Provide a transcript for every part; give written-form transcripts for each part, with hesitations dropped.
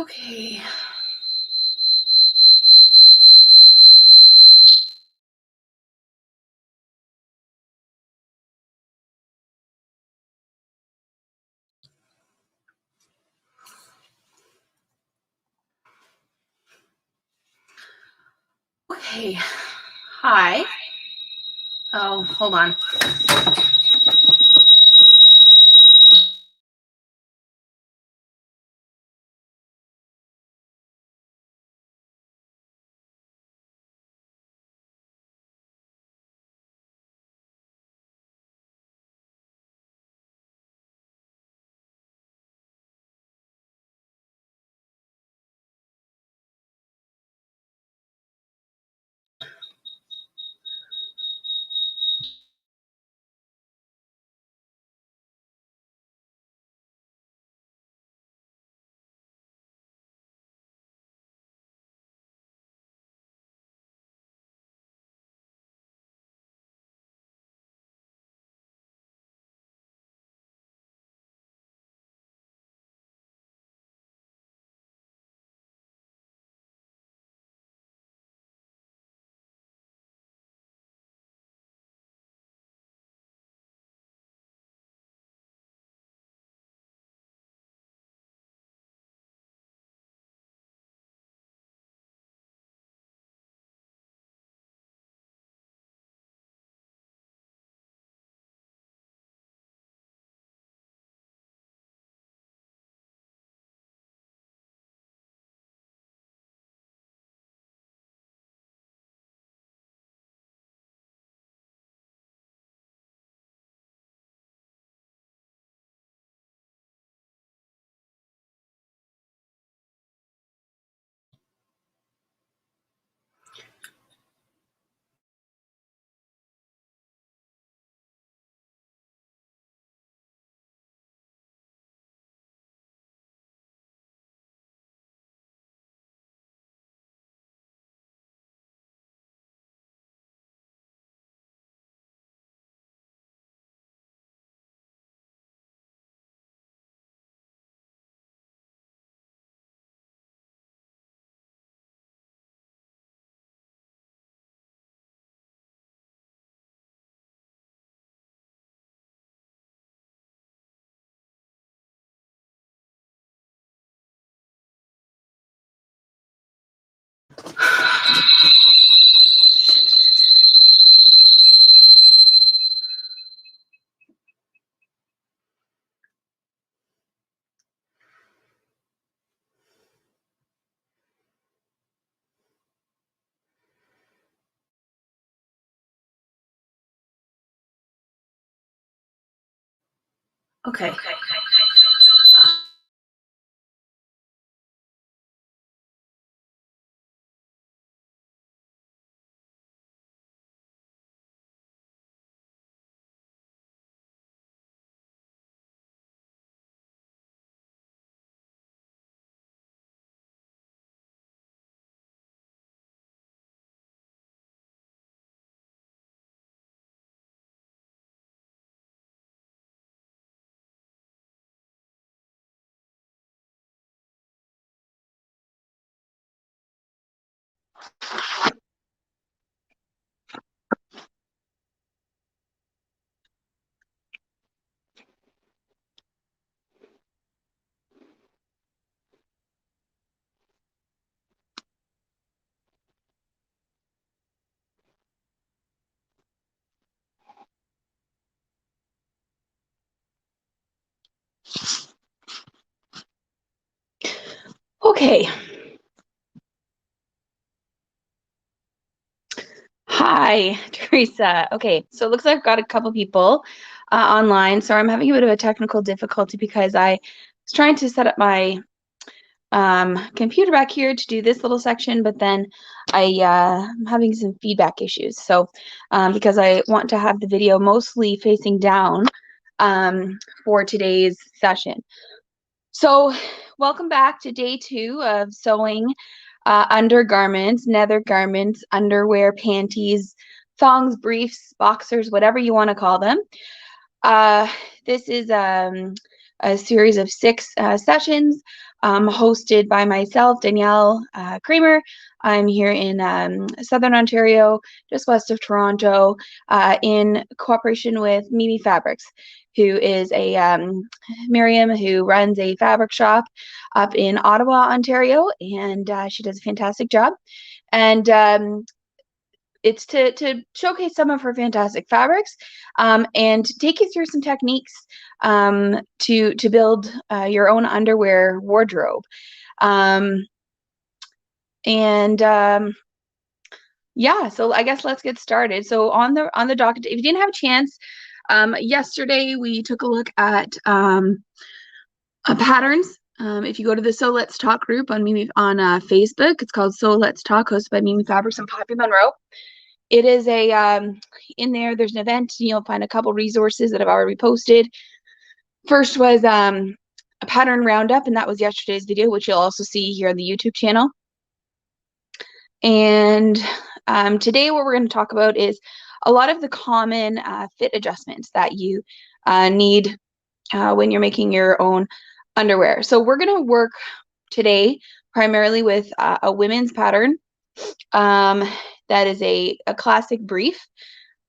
Okay. Okay. Hi. Oh, hold on. Okay. Okay. Hi, Teresa. Okay, so it looks like I've got a couple people online. So I'm having a bit of a technical difficulty because I was trying to set up my computer back here to do this little section, but then I'm having some feedback issues. So because I want to have the video mostly facing down for today's session. So welcome back to day 2 of sewing undergarments, nether garments, underwear, panties, thongs, briefs, boxers, whatever you want to call them. This is a series of 6 sessions hosted by myself, Danielle Kramer. I'm here in Southern Ontario, just west of Toronto, in cooperation with Mimi Fabrics, who is a Miriam who runs a fabric shop up in Ottawa, Ontario, and she does a fantastic job. And it's to showcase some of her fantastic fabrics, and take you through some techniques to build your own underwear wardrobe. Um, and yeah, so I guess let's get started. So on the docket, if you didn't have a chance, yesterday we took a look at patterns. If you go to the So Let's Talk group on Mimi on Facebook, it's called So Let's Talk, hosted by Mimi Fabrics and Poppy Monroe. It is a in there. There's an event. You'll find a couple resources that I've already posted. First was a pattern roundup, and that was yesterday's video, which you'll also see here on the YouTube channel. And today what we're going to talk about is a lot of the common fit adjustments that you need when you're making your own underwear. So we're going to work today primarily with a women's pattern. That is a classic brief.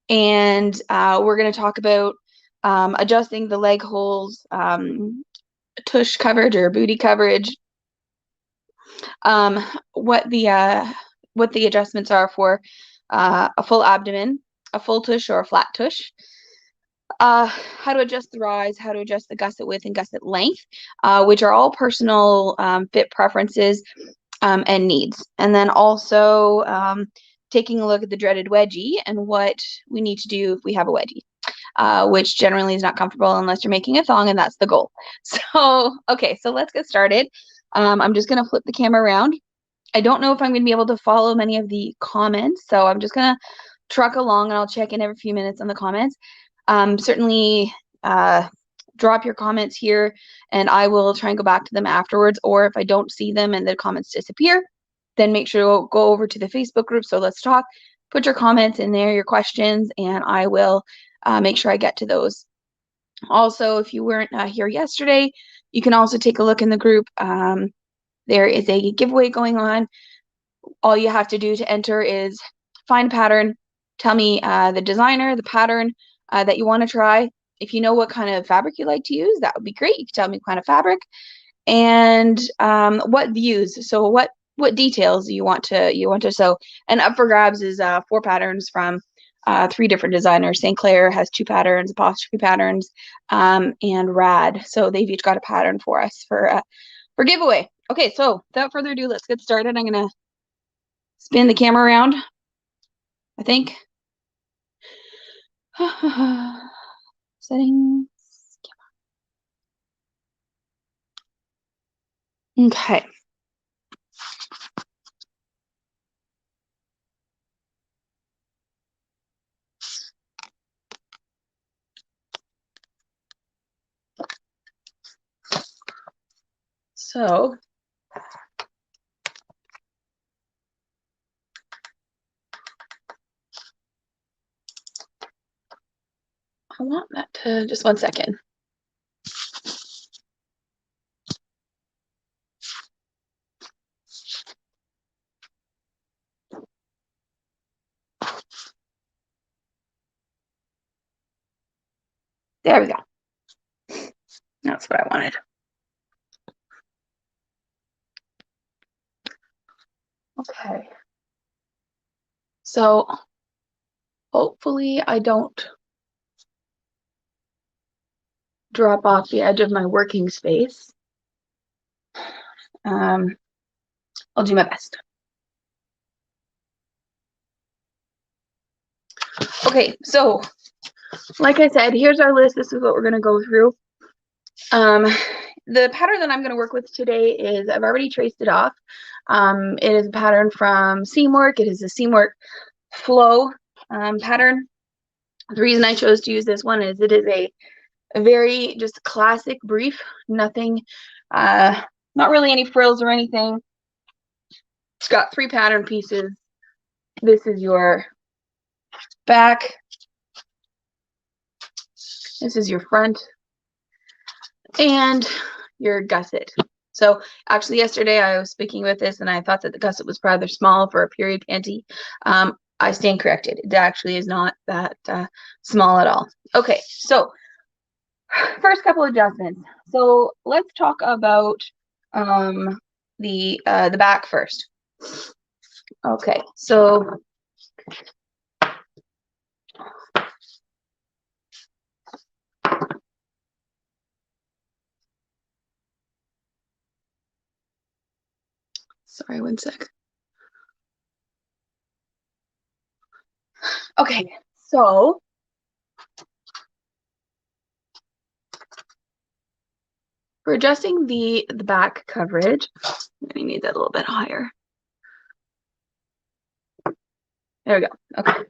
And we're going to talk about adjusting the leg holes, tush coverage or booty coverage, what the adjustments are for a full abdomen, a full tush or a flat tush, how to adjust the rise, how to adjust the gusset width and gusset length, which are all personal fit preferences and needs. And then also taking a look at the dreaded wedgie and what we need to do if we have a wedgie, which generally is not comfortable unless you're making a thong, and that's the goal. So, okay, so let's get started. I'm just going to flip the camera around. I don't know if I'm going to be able to follow many of the comments, so I'm just going to truck along, and I'll check in every few minutes on the comments. Certainly drop your comments here, and I will try and go back to them afterwards, or if I don't see them and the comments disappear, then make sure to go over to the Facebook group, So Let's Talk, put your comments in there, your questions, and I will make sure I get to those. Also, if you weren't here yesterday, you can also take a look in the group. There is a giveaway going on. All you have to do to enter is find a pattern, tell me the designer, the pattern that you want to try. If you know what kind of fabric you like to use, that would be great. You can tell me what kind of fabric and what views. So what details you want to sew. And up for grabs is 4 patterns from 3 different designers. St. Clair has 2 patterns, Apostrophe Patterns, and Rad. So they've each got a pattern for us for giveaway. Okay, so without further ado, let's get started. I'm gonna spin the camera around, I think. Settings. Okay. So I want that to just 1 second. There we go. That's what I wanted. Okay. So hopefully I don't drop off the edge of my working space. I'll do my best. Okay, so like I said, here's our list. This is what we're going to go through. The pattern that I'm going to work with today is, I've already traced it off. It is a pattern from Seamwork. It is a Seamwork flow pattern. The reason I chose to use this one is it is a very just classic brief, nothing, not really any frills or anything. It's got 3 pattern pieces. This is your back. This is your front and your gusset. So actually yesterday I was speaking with this and I thought that the gusset was rather small for a period panty. I stand corrected. It actually is not that small at all. Okay, so first couple adjustments. So let's talk about the back first. Okay, so sorry, one sec. Okay, so for adjusting the back coverage, we need that a little bit higher. There we go. Okay.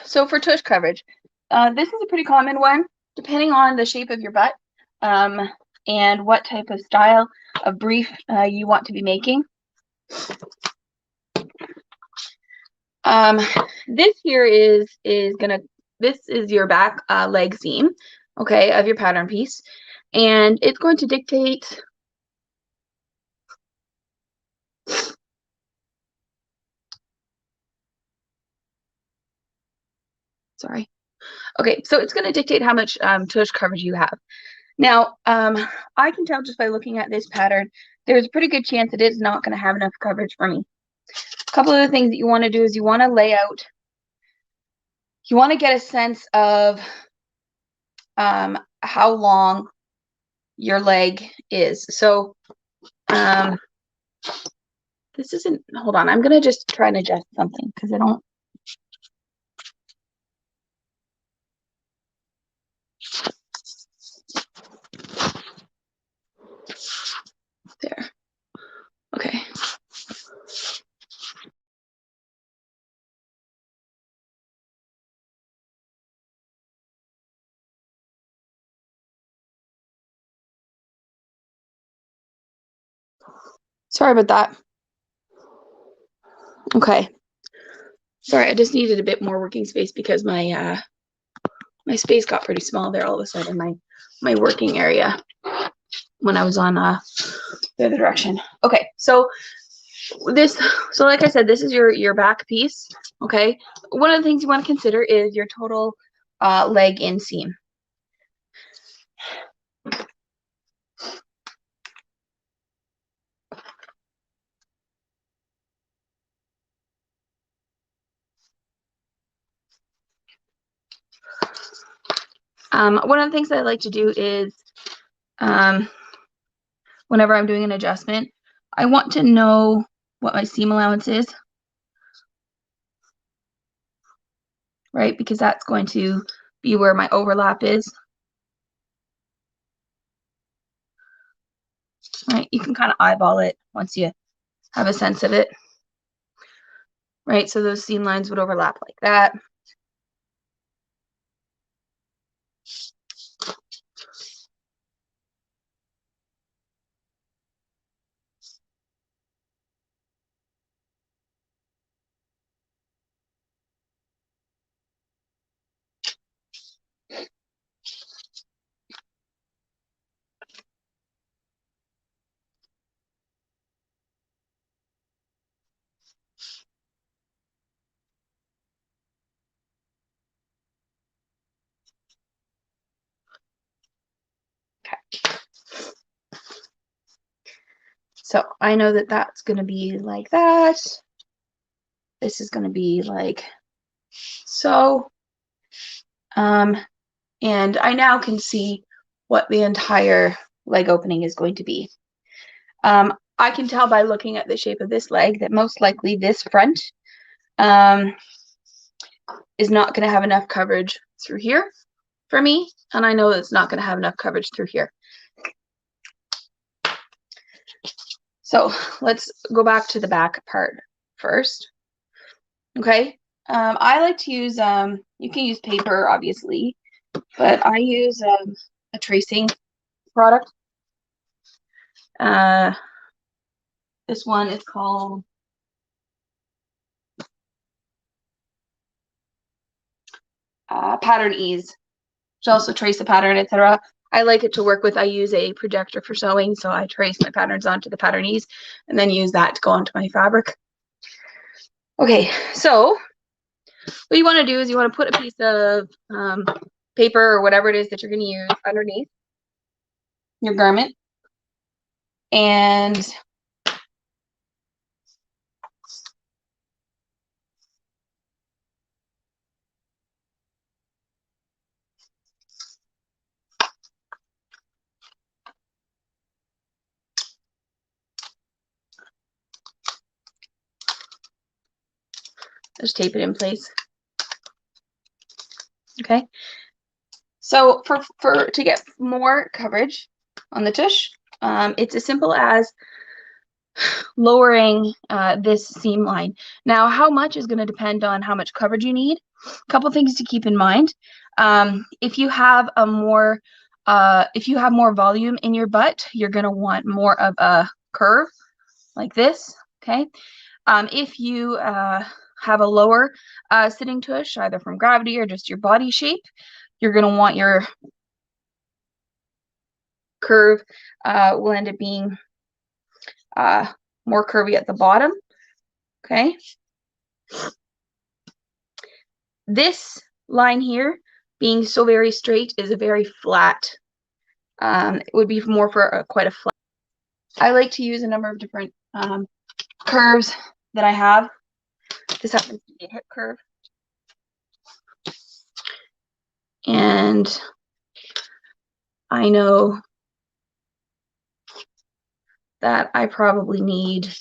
So for tush coverage, this is a pretty common one, depending on the shape of your butt, and what type of style of brief you want to be making. This here is your back leg seam, okay, of your pattern piece, and it's going to dictate. Sorry. Okay, so it's going to dictate how much tush coverage you have. Now, I can tell just by looking at this pattern, there's a pretty good chance that it's not going to have enough coverage for me. A couple of the things that you want to do is you want to lay out, you want to get a sense of how long your leg is. So this isn't, hold on, I'm going to just try and adjust something because I don't. There. Okay. Sorry about that. Okay. Sorry, I just needed a bit more working space because my my space got pretty small there all of a sudden, my working area when I was on the other direction. Okay, so like I said, this is your back piece. Okay, one of the things you want to consider is your total leg inseam. One of the things that I like to do is whenever I'm doing an adjustment, I want to know what my seam allowance is, right? Because that's going to be where my overlap is. Right? You can kind of eyeball it once you have a sense of it. Right? So those seam lines would overlap like that. Okay. So I know that that's going to be like that. This is going to be like so. And I now can see what the entire leg opening is going to be. I can tell by looking at the shape of this leg that most likely this front is not going to have enough coverage through here for me, and I know it's not going to have enough coverage through here. So let's go back to the back part first. Okay, I like to use, you can use paper obviously, but I use a tracing product. This one is called Pattern Ease. should also trace the pattern, etc. I like it to work with, I use a projector for sewing, so I trace my patterns onto the patternees and then use that to go onto my fabric. Okay, so what you want to do is you want to put a piece of paper or whatever it is that you're going to use underneath your garment, and just tape it in place. Okay, so to get more coverage on the tush, it's as simple as lowering this seam line. Now, how much is going to depend on how much coverage you need. A couple things to keep in mind. If you have more volume in your butt, you're going to want more of a curve like this. Okay. If you have a lower sitting tush, either from gravity or just your body shape, you're going to want your curve will end up being more curvy at the bottom. Okay. This line here being so very straight is a very flat. It would be more for quite a flat. I like to use a number of different curves that I have. This happens to be a hip curve. And I know that I probably need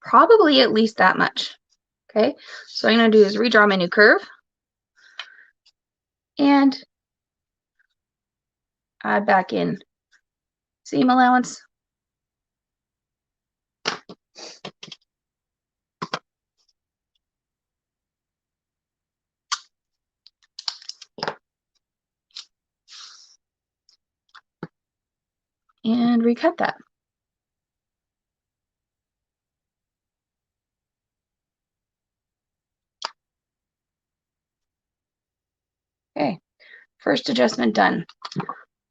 probably at least that much. Okay, so what I'm going to do is redraw my new curve and add back in seam allowance. And recut that. Okay, first adjustment done.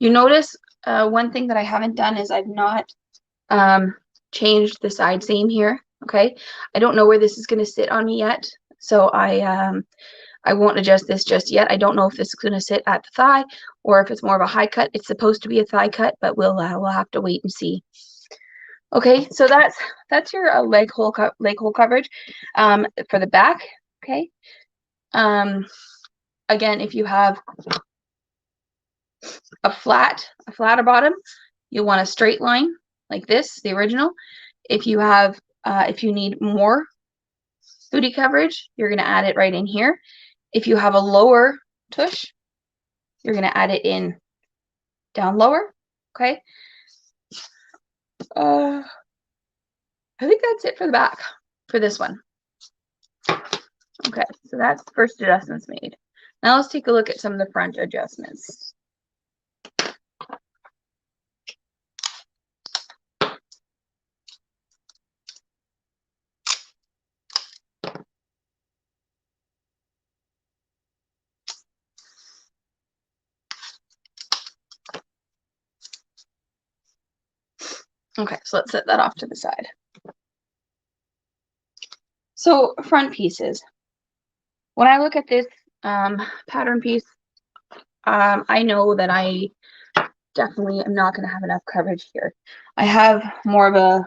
You notice one thing that I haven't done is I've not changed the side seam here. Okay, I don't know where this is going to sit on me yet, so I won't adjust this just yet. I don't know if this is going to sit at the thigh or if it's more of a high cut. It's supposed to be a thigh cut, but we'll have to wait and see. Okay, so that's your leg hole coverage for the back. Okay. Again, if you have a flatter bottom, you want a straight line like this, the original. If you have, if you need more booty coverage, you're going to add it right in here. If you have a lower tush, you're going to add it in down lower. Okay. I think that's it for the back for this one. Okay, so that's the first adjustments made. Now let's take a look at some of the front adjustments. Okay, so let's set that off to the side. So front pieces. When I look at this pattern piece, I know that I definitely am not going to have enough coverage here. I have more of a,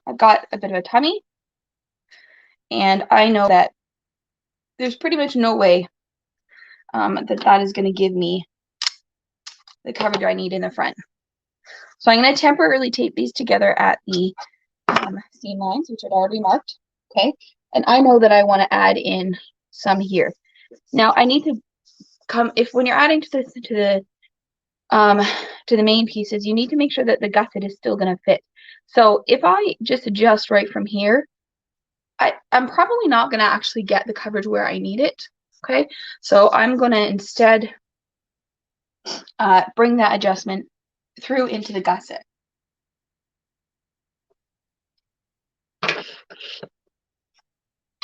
I've got a bit of a tummy, and I know that there's pretty much no way that is going to give me the coverage I need in the front. So I'm going to temporarily tape these together at the seam lines, which I've already marked. Okay, and I know that I want to add in some here. Now I need to when you're adding to the main pieces, you need to make sure that the gusset is still going to fit. So if I just adjust right from here, I'm probably not going to actually get the coverage where I need it. Okay, so I'm going to instead bring that adjustment through into the gusset.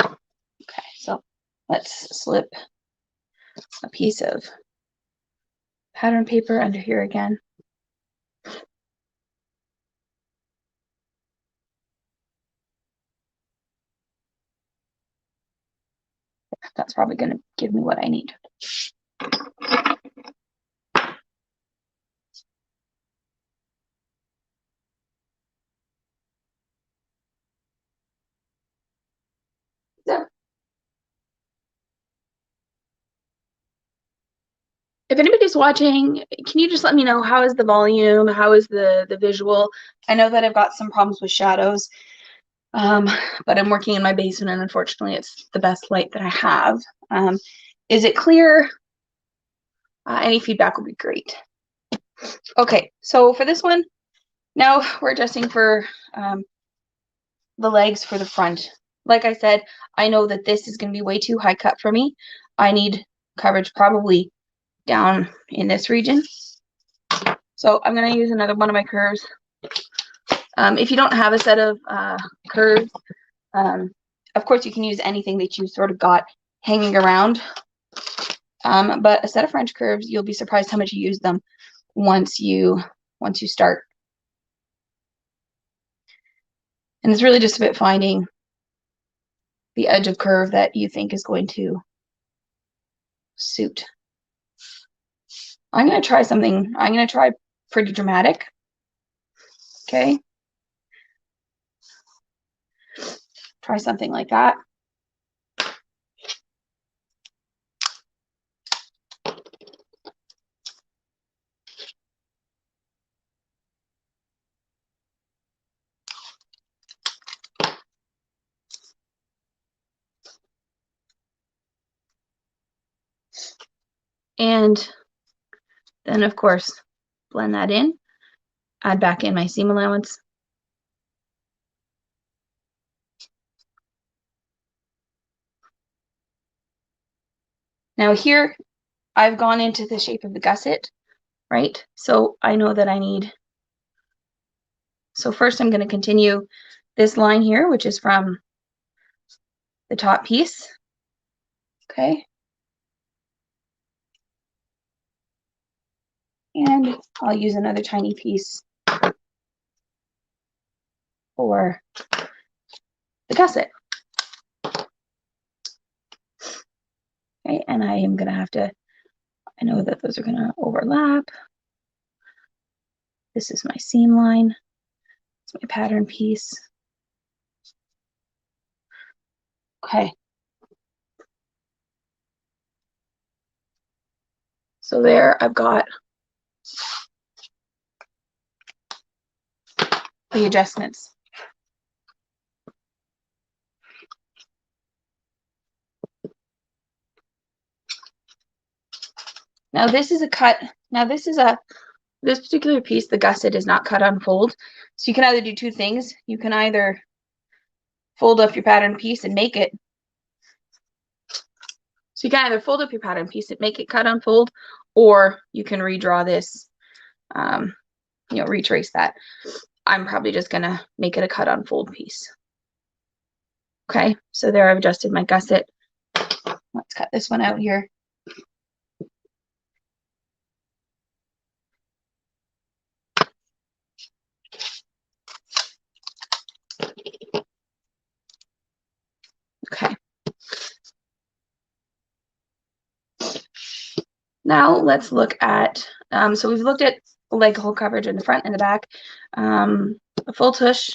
Okay, so let's slip a piece of pattern paper under here again. That's probably going to give me what I need. So, if anybody's watching, can you just let me know, how is the volume? How is the visual? I know that I've got some problems with shadows, but I'm working in my basement, and unfortunately it's the best light that I have. Is it clear? Any feedback would be great. Okay, so for this one, now we're adjusting for the legs for the front. Like I said, I know that this is going to be way too high cut for me. I need coverage probably down in this region. So I'm going to use another one of my curves. If you don't have a set of curves, of course you can use anything that you sort of got hanging around. But a set of French curves, you'll be surprised how much you use them once you start. And it's really just about finding the edge of curve that you think is going to suit. I'm going to try something. I'm going to try pretty dramatic. Okay. Try something like that. And then, of course, blend that in. Add back in my seam allowance. Now here, I've gone into the shape of the gusset, right? So I know that I need, so first I'm going to continue this line here, which is from the top piece. Okay. And I'll use another tiny piece for the gusset. Okay, and I am going to have to, I know that those are going to overlap. This is my seam line. It's my pattern piece. Okay. So there I've got the adjustments. Now this is a cut. Now this particular piece, the gusset, is not cut on fold. So you can either do two things. You can either fold up your pattern piece and make it. So you can either fold up your pattern piece and make it cut on fold, or you can redraw this, retrace that. I'm probably just gonna make it a cut on fold piece. Okay, so there I've adjusted my gusset. Let's cut this one out here. Okay. Now let's look at, so we've looked at leg hole coverage in the front and the back, a full tush.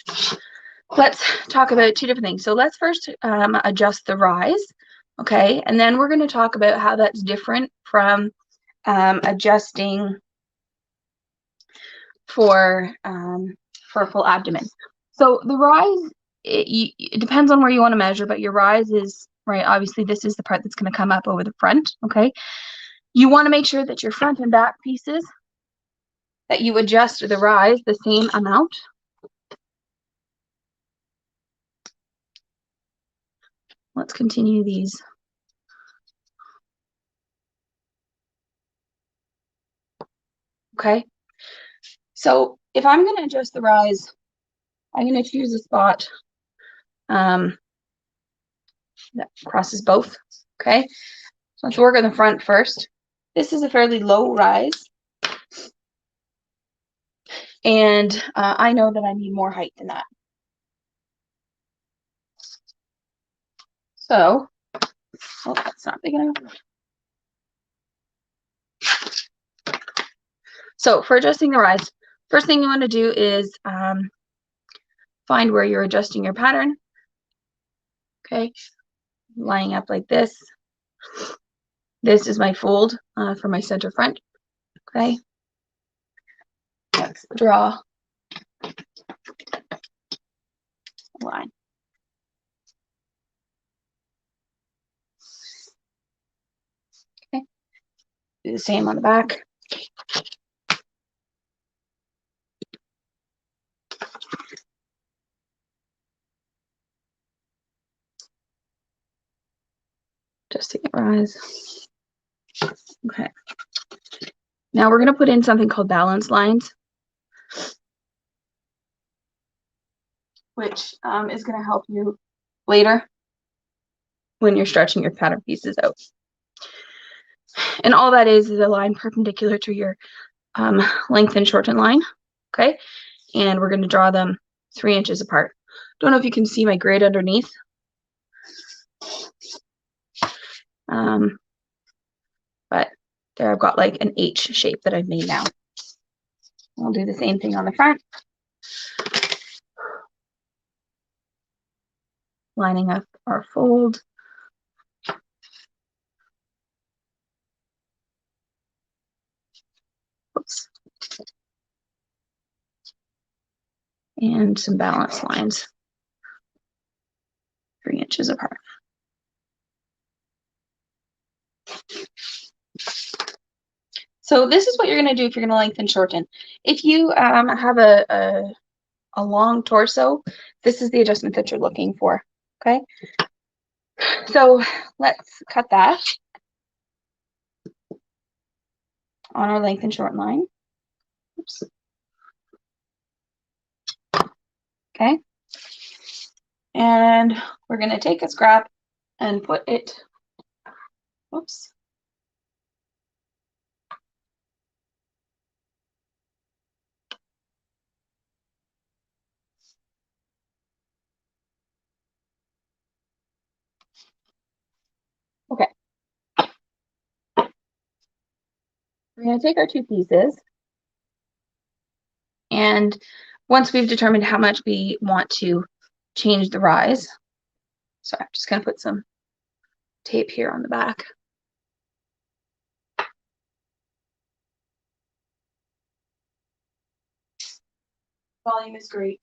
Let's talk about two different things. So let's first adjust the rise, okay? And then we're going to talk about how that's different from adjusting for a full abdomen. So the rise, it depends on where you want to measure, but your rise is, right, obviously this is the part that's going to come up over the front, okay? You want to make sure that your front and back pieces, that you adjust the rise the same amount. Let's continue these. Okay. So if I'm going to adjust the rise, I'm going to choose a spot that crosses both. Okay, so let's work on the front first. This is a fairly low rise, and I know that I need more height than that. So, oh, that's not big enough. So for adjusting the rise, first thing you want to do is find where you're adjusting your pattern. Okay, lining up like this. This is my fold for my center front. Okay, let's draw a line. Okay, do the same on the back. Just to get rise. Okay. Now we're going to put in something called balance lines, which is going to help you later when you're stretching your pattern pieces out. And all that is a line perpendicular to your length and shorten line. Okay. And we're going to draw them 3 inches apart. Don't know if you can see my grid underneath. But there I've got like an H shape that I've made now. I'll do the same thing on the front. Lining up our fold. Oops. And some balance lines. 3 inches apart. So this is what you're going to do if you're going to lengthen shorten. If you have a long torso, this is the adjustment that you're looking for. Okay. So let's cut that on our length and shorten line. Oops. Okay. And we're going to take a scrap and put it, whoops. Okay. We're going to take our 2 pieces, and once we've determined how much we want to change the rise, so I'm just going to put some tape here on the back. Volume is great.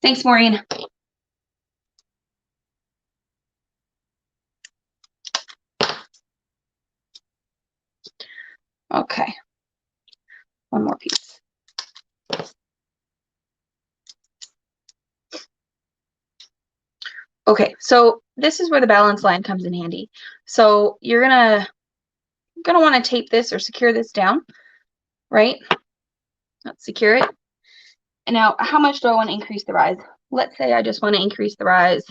Thanks, Maureen. Okay. One more piece. Okay, so this is where the balance line comes in handy. So you're gonna want to tape this or secure this down, right? Let's secure it. And now, how much do I want to increase the rise? Let's say I just want to increase the rise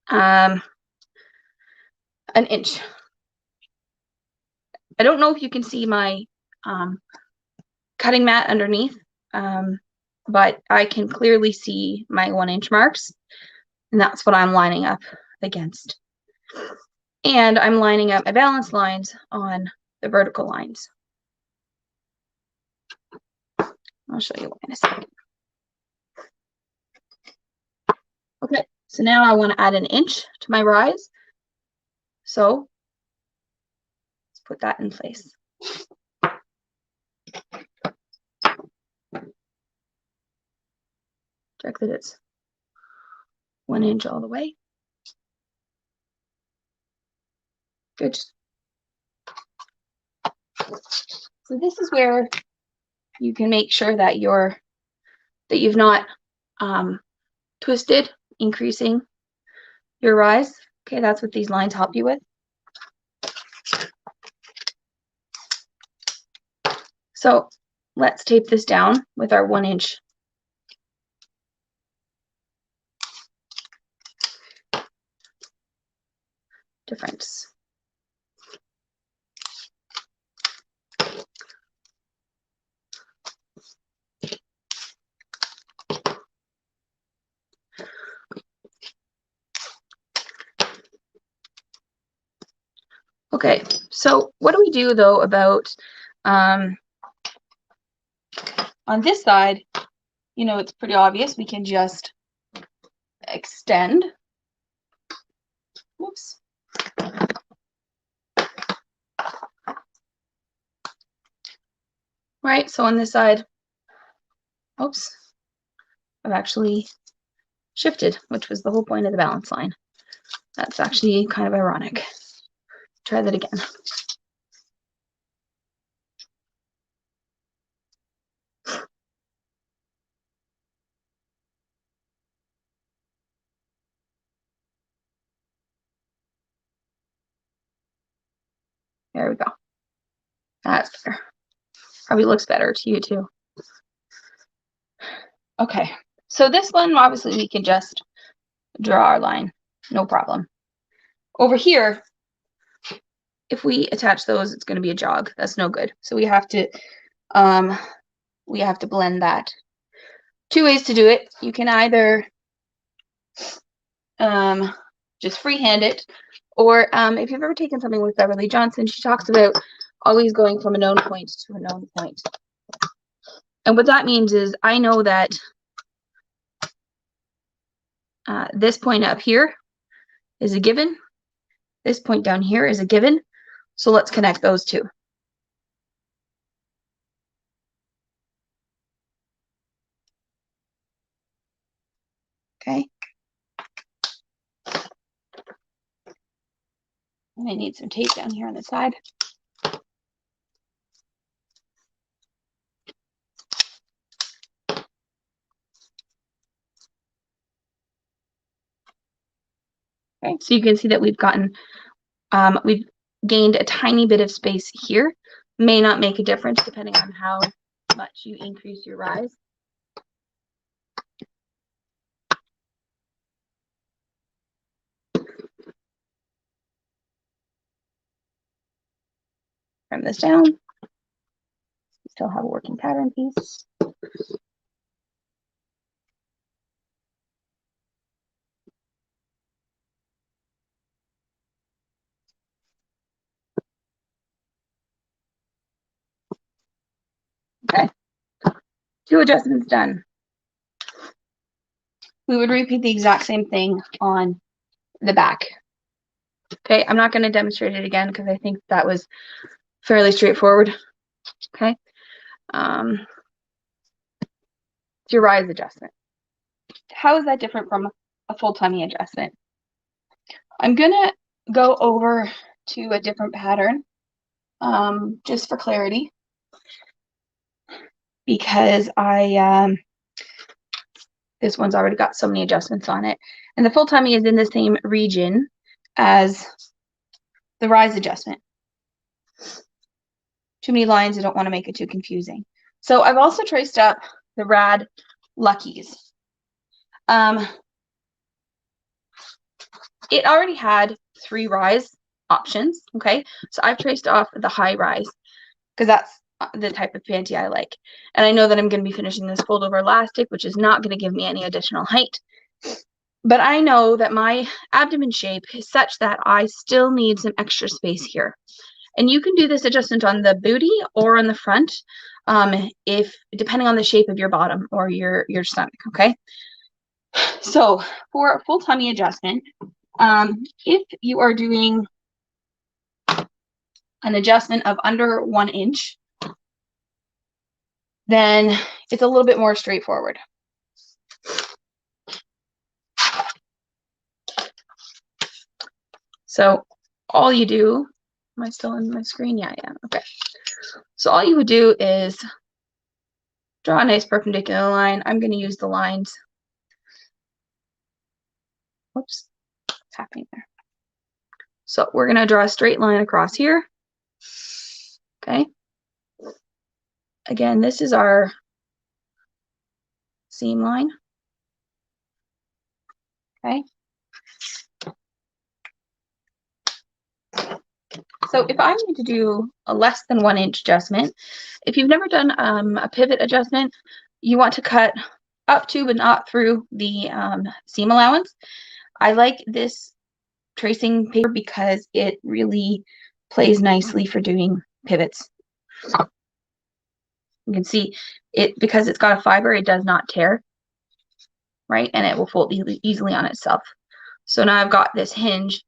an inch. I don't know if you can see my cutting mat underneath, but I can clearly see my 1 inch marks, and that's what I'm lining up against. And I'm lining up my balance lines on the vertical lines. I'll show you in a second. Okay, so now I want to add an inch to my rise. So let's put that in place. Check that it's 1 inch all the way. Good. So this is where you can make sure that you've not twisted, increasing your rise. Okay, that's what these lines help you with. So let's tape this down with our 1 inch difference. Okay, so what do we do though about on this side? You know, it's pretty obvious. We can just extend. Whoops. Right, so on this side, oops, I've actually shifted, which was the whole point of the balance line. That's actually kind of ironic. Try that again. There we go. That's better. Probably looks better to you too. Okay, so this one, obviously we can just draw our line, no problem. Over here, if we attach those, it's going to be a jog. That's no good. So we have to blend that. Two ways to do it. You can either just freehand it, or if you've ever taken something with Beverly Johnson, she talks about always going from a known point to a known point. And what that means is I know that this point up here is a given. This point down here is a given. So let's connect those two. Okay. And I need some tape down here on the side. Okay, so you can see that we've gained a tiny bit of space here. May not make a difference depending on how much you increase your rise. Trim this down. We still have a working pattern piece. Okay, 2 adjustments done. We would repeat the exact same thing on the back. Okay, I'm not going to demonstrate it again because I think that was fairly straightforward. Okay, it's your rise adjustment. How is that different from a full tummy adjustment? I'm going to go over to a different pattern just for clarity, because this one's already got so many adjustments on it. And the full tummy is in the same region as the rise adjustment. Too many lines, I don't want to make it too confusing. So I've also traced up the rad luckies. It already had 3 rise options, okay? So I've traced off the high rise because that's the type of panty I like. And I know that I'm going to be finishing this fold over elastic, which is not going to give me any additional height. But I know that my abdomen shape is such that I still need some extra space here. And you can do this adjustment on the booty or on the front, depending on the shape of your bottom or your stomach, okay? So for a full tummy adjustment, if you are doing an adjustment of under 1 inch, then it's a little bit more straightforward. So all you do, am I still in my screen? Yeah, I am. Okay. So all you would do is draw a nice perpendicular line. I'm going to use the lines. Whoops, what's happening there? So we're going to draw a straight line across here. Okay. Again, this is our seam line. Okay. So if I'm going to do a less than 1 inch adjustment, if you've never done a pivot adjustment, you want to cut up to but not through the seam allowance. I like this tracing paper because it really plays nicely for doing pivots. You can see it, because it's got a fiber, it does not tear, right? And it will fold easily on itself. So now I've got this hinge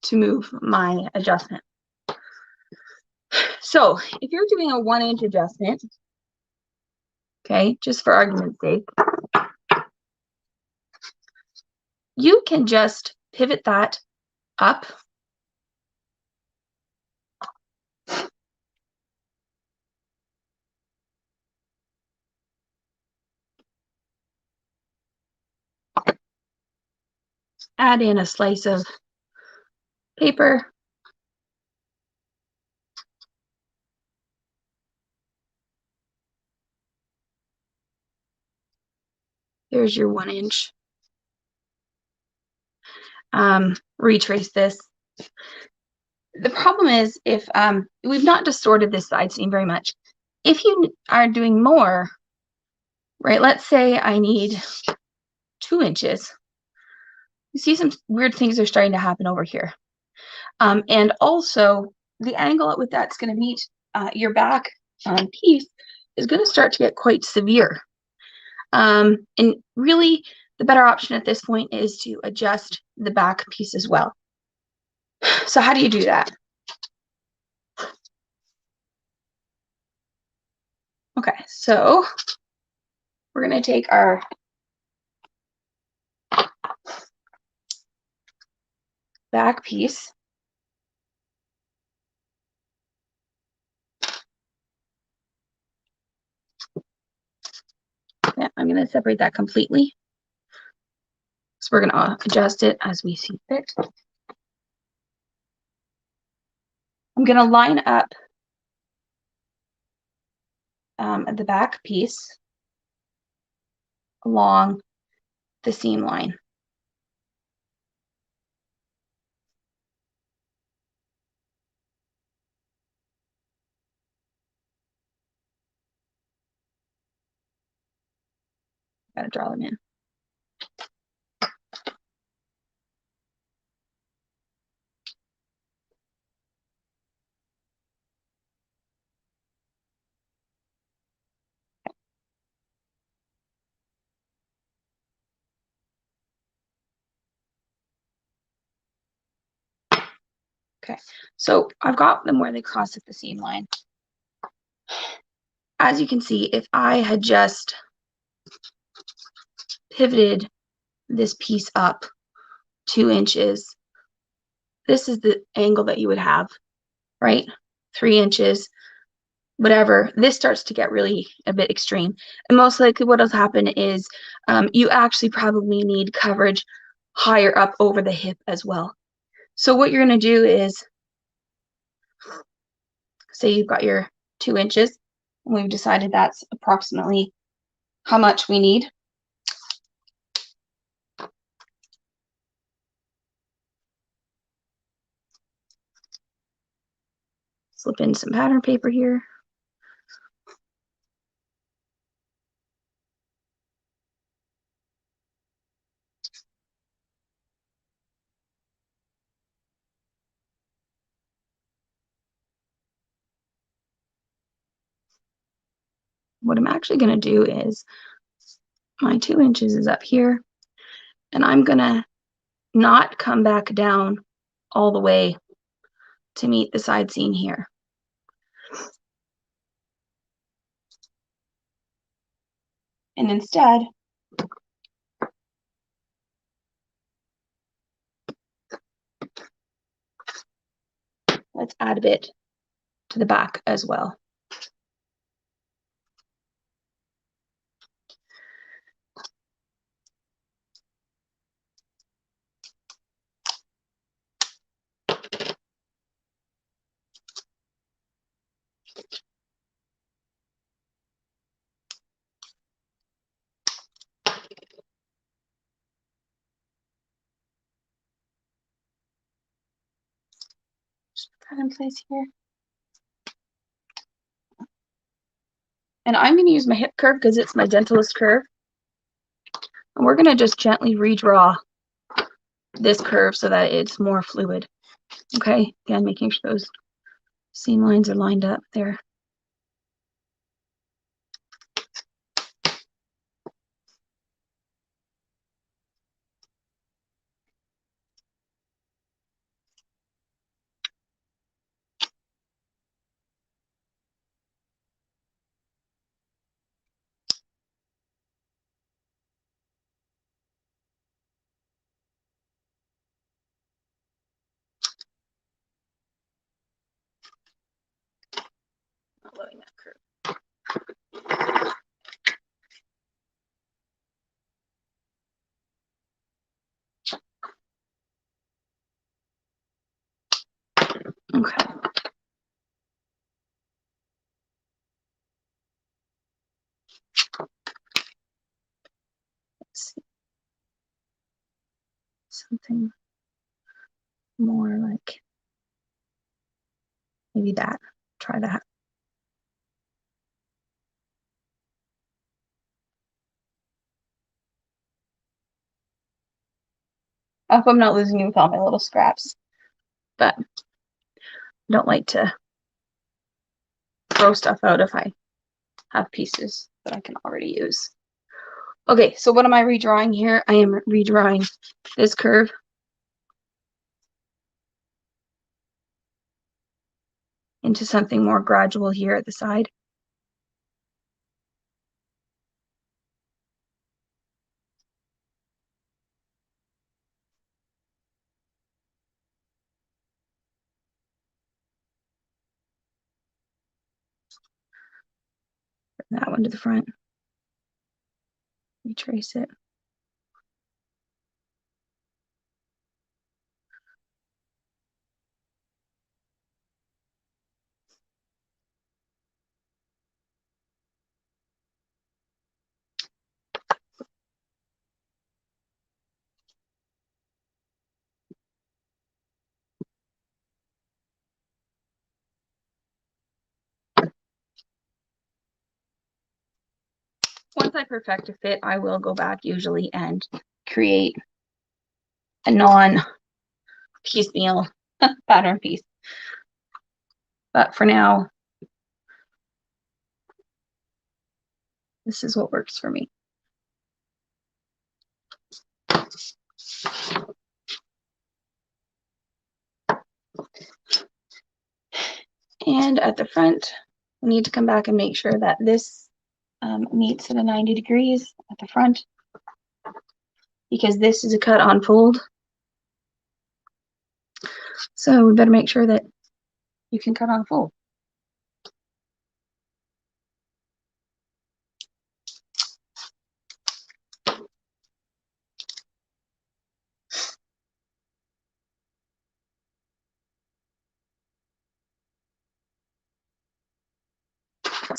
to move my adjustment. So if you're doing a 1 inch adjustment, okay, just for argument's sake, you can just pivot that up add in a slice of paper, there's your 1 inch. Retrace this. The problem is if we've not distorted this side seam very much. If you are doing more, right, let's say I need 2 inches. You see some weird things are starting to happen over here. And also the angle with that's going to meet your back piece is going to start to get quite severe. And really the better option at this point is to adjust the back piece as well. So how do you do that? Okay, so we're going to take our back piece, yeah, I'm going to separate that completely. So we're going to adjust it as we see fit. I'm going to line up the back piece along the seam line. Gotta draw them in. Okay, so I've got them where they cross at the seam line. As you can see, if I had just pivoted this piece up 2 inches, this is the angle that you would have, right? 3 inches, whatever. This starts to get really a bit extreme. And most likely what will happen is you actually probably need coverage higher up over the hip as well. So what you're going to do is, say you've got your 2 inches, and we've decided that's approximately how much we need. Slip in some pattern paper here. What I'm actually going to do is, my 2 inches is up here, and I'm going to not come back down all the way to meet the side seam here. And instead, let's add a bit to the back as well. Cut in place here. And I'm going to use my hip curve because it's my gentlest curve. And we're going to just gently redraw this curve so that it's more fluid. Okay, again, making sure those seam lines are lined up there. Not loading that curve. Okay. Let's see. Something more like maybe that. Try that. I hope I'm not losing you with all my little scraps, but I don't like to throw stuff out if I have pieces that I can already use. Okay, so what am I redrawing here? I am redrawing this curve. Into something more gradual here at the side. Bring that one to the front. Retrace it. Once I perfect a fit, I will go back usually and create a non-piecemeal pattern piece. But for now, this is what works for me. And at the front, we need to come back and make sure that this meets at a 90 degrees at the front, because this is a cut on fold. So we better make sure that you can cut on fold.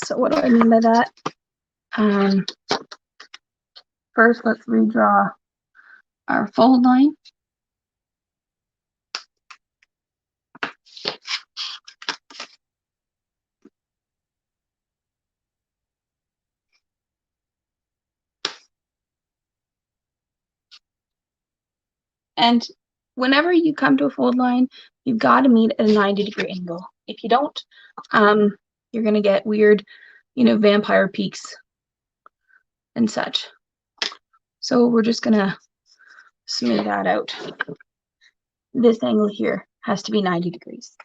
So what do I mean by that? First, let's redraw our fold line. And whenever you come to a fold line, you've got to meet at a 90-degree angle. If you don't, you're going to get weird, vampire peaks and such. So we're just going to smooth that out. This angle here has to be 90 degrees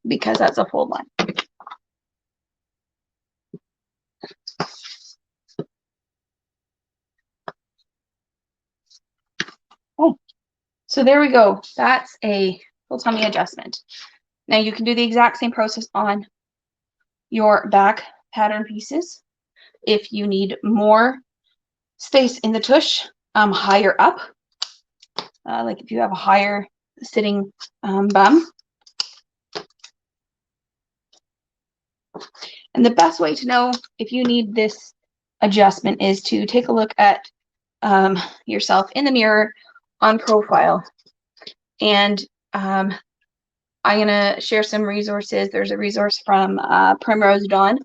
because that's a fold line. Oh, so there we go. That's a full tummy adjustment. Now you can do the exact same process on your back pattern pieces. If you need more space in the tush, higher up, like if you have a higher sitting bum. And the best way to know if you need this adjustment is to take a look at yourself in the mirror on profile and I'm gonna share some resources. There's a resource from Primrose Dawn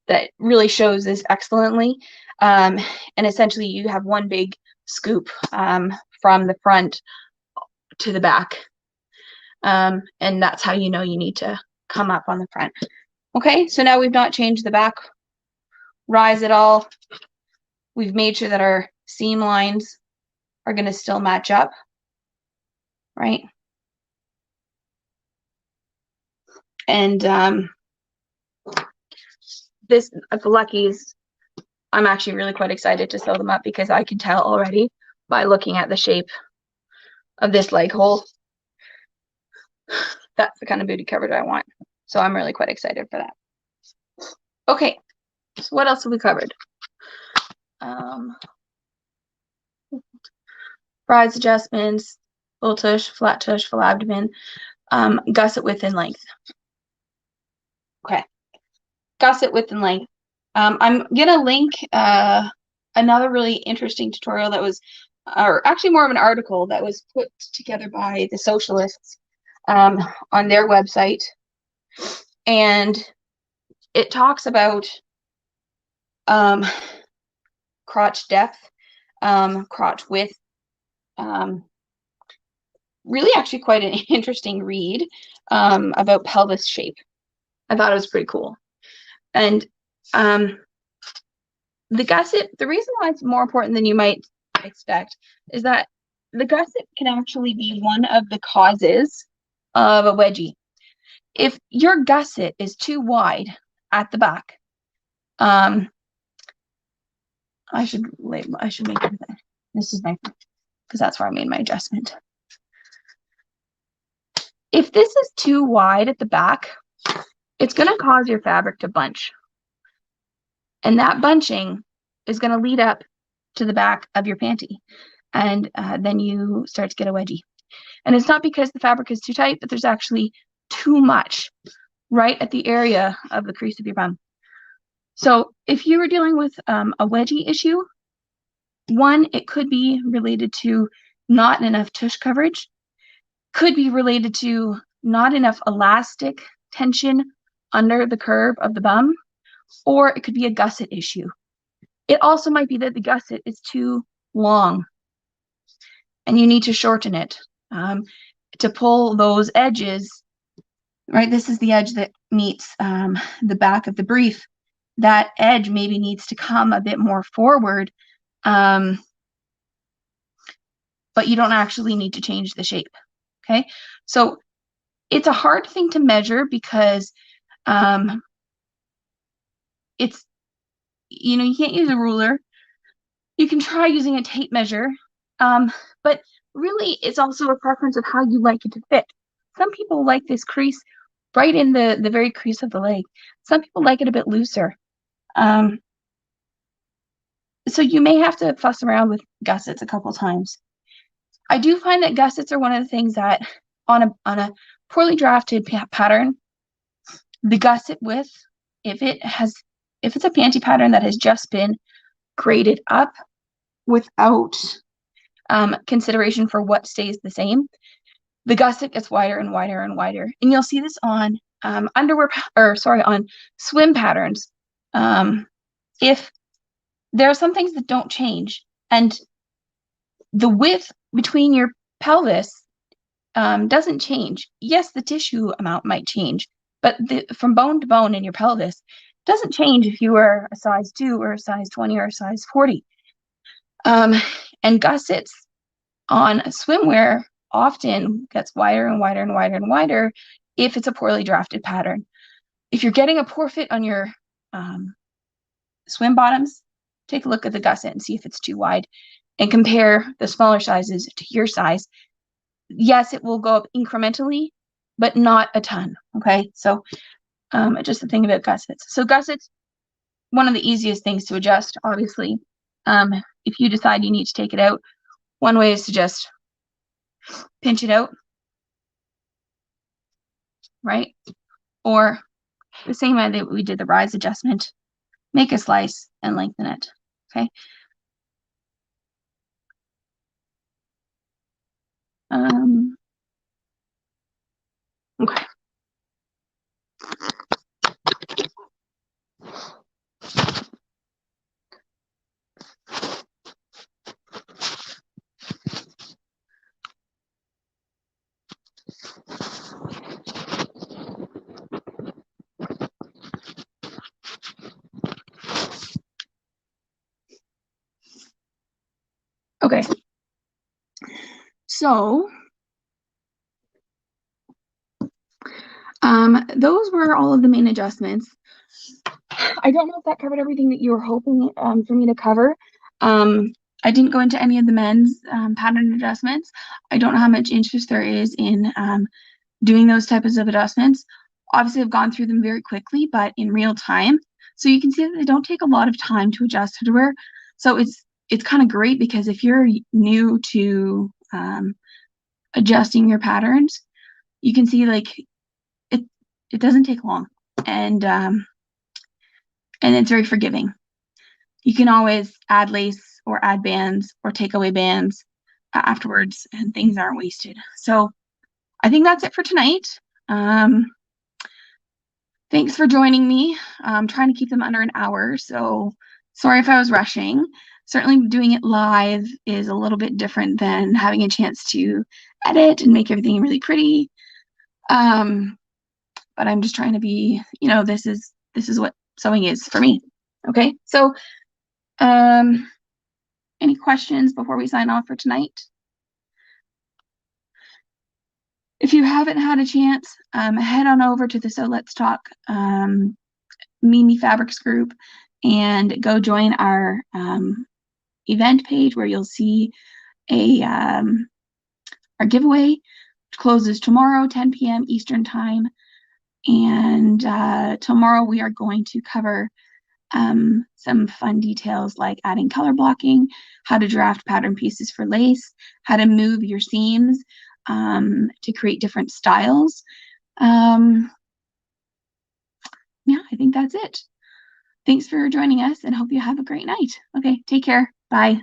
that really shows this excellently. And essentially you have one big scoop from the front to the back. And that's how you know you need to come up on the front. Okay, so now we've not changed the back rise at all. We've made sure that our seam lines are going to still match up, right? And this, the Luckies, I'm actually really quite excited to sew them up because I can tell already by looking at the shape of this leg hole. That's the kind of booty cover that I want. So I'm really quite excited for that. Okay, so what else have we covered? Rise adjustments, full tush, full abdomen, gusset width and length. Okay, gusset width and length. I'm gonna link another really interesting tutorial that was, or actually more of an article that was put together by the socialists on their website, and it talks about crotch depth, crotch width. Really actually quite an interesting read about pelvis shape. I thought it was pretty cool. And the gusset, the reason why it's more important than you might expect is that the gusset can actually be one of the causes of a wedgie. If your gusset is too wide at the back, I should make it, this is my, because that's where I made my adjustment. If this is too wide at the back, it's going to cause your fabric to bunch. And that bunching is going to lead up to the back of your panty. And then you start to get a wedgie. And it's not because the fabric is too tight, but there's actually too much right at the area of the crease of your bum. So if you were dealing with a wedgie issue, one, it could be related to not enough tush coverage, could be related to not enough elastic tension under the curve of the bum, or it could be a gusset issue. It also might be that the gusset is too long and you need to shorten it to pull those edges, right? This is the edge that meets the back of the brief. That edge maybe needs to come a bit more forward, but you don't actually need to change the shape, okay? So it's a hard thing to measure because it's, you know, you can't use a ruler. You can try using a tape measure, but really it's also a preference of how you like it to fit. Some people like this crease right in the very crease of the leg. Some people like it a bit looser. So you may have to fuss around with gussets a couple times. I do find that gussets are one of the things that on a poorly drafted pattern, the gusset width, if it's a panty pattern that has just been graded up without consideration for what stays the same, the gusset gets wider and wider and wider. And you'll see this on on swim patterns. If there are some things that don't change, and the width between your pelvis doesn't change. Yes, the tissue amount might change, but from bone to bone in your pelvis doesn't change if you are a size 2 or a size 20 or a size 40. And gussets on swimwear often gets wider and wider and wider and wider if it's a poorly drafted pattern. If you're getting a poor fit on your swim bottoms, take a look at the gusset and see if it's too wide and compare the smaller sizes to your size. Yes, it will go up incrementally, but not a ton, okay? So just the thing about gussets. So gussets, one of the easiest things to adjust, obviously. If you decide you need to take it out, one way is to just pinch it out, right? Or the same way that we did the rise adjustment, make a slice and lengthen it, okay? Okay, Okay. So those were all of the main adjustments. I don't know if that covered everything that you were hoping for me to cover. I didn't go into any of the men's pattern adjustments. I don't know how much interest there is in doing those types of adjustments. Obviously, I've gone through them very quickly, but in real time. So you can see that they don't take a lot of time to adjust underwear. So it's kind of great because if you're new to adjusting your patterns, you can see like it doesn't take long, and it's very forgiving. You can always add lace or add bands or take away bands afterwards, and things aren't wasted. So I think that's it for tonight. Thanks for joining me. I'm trying to keep them under an hour, so sorry if I was rushing. Certainly doing it live is a little bit different than having a chance to edit and make everything really pretty. But I'm just trying to be, this is what sewing is for me. Okay, so any questions before we sign off for tonight? If you haven't had a chance, head on over to the So Let's Talk Mimi Fabrics group and go join our event page where you'll see our giveaway, which closes tomorrow, 10 p.m. Eastern time. And tomorrow we are going to cover some fun details like adding color blocking, how to draft pattern pieces for lace, how to move your seams to create different styles. Yeah, I think that's it. Thanks for joining us and hope you have a great night. Okay, take care. Bye.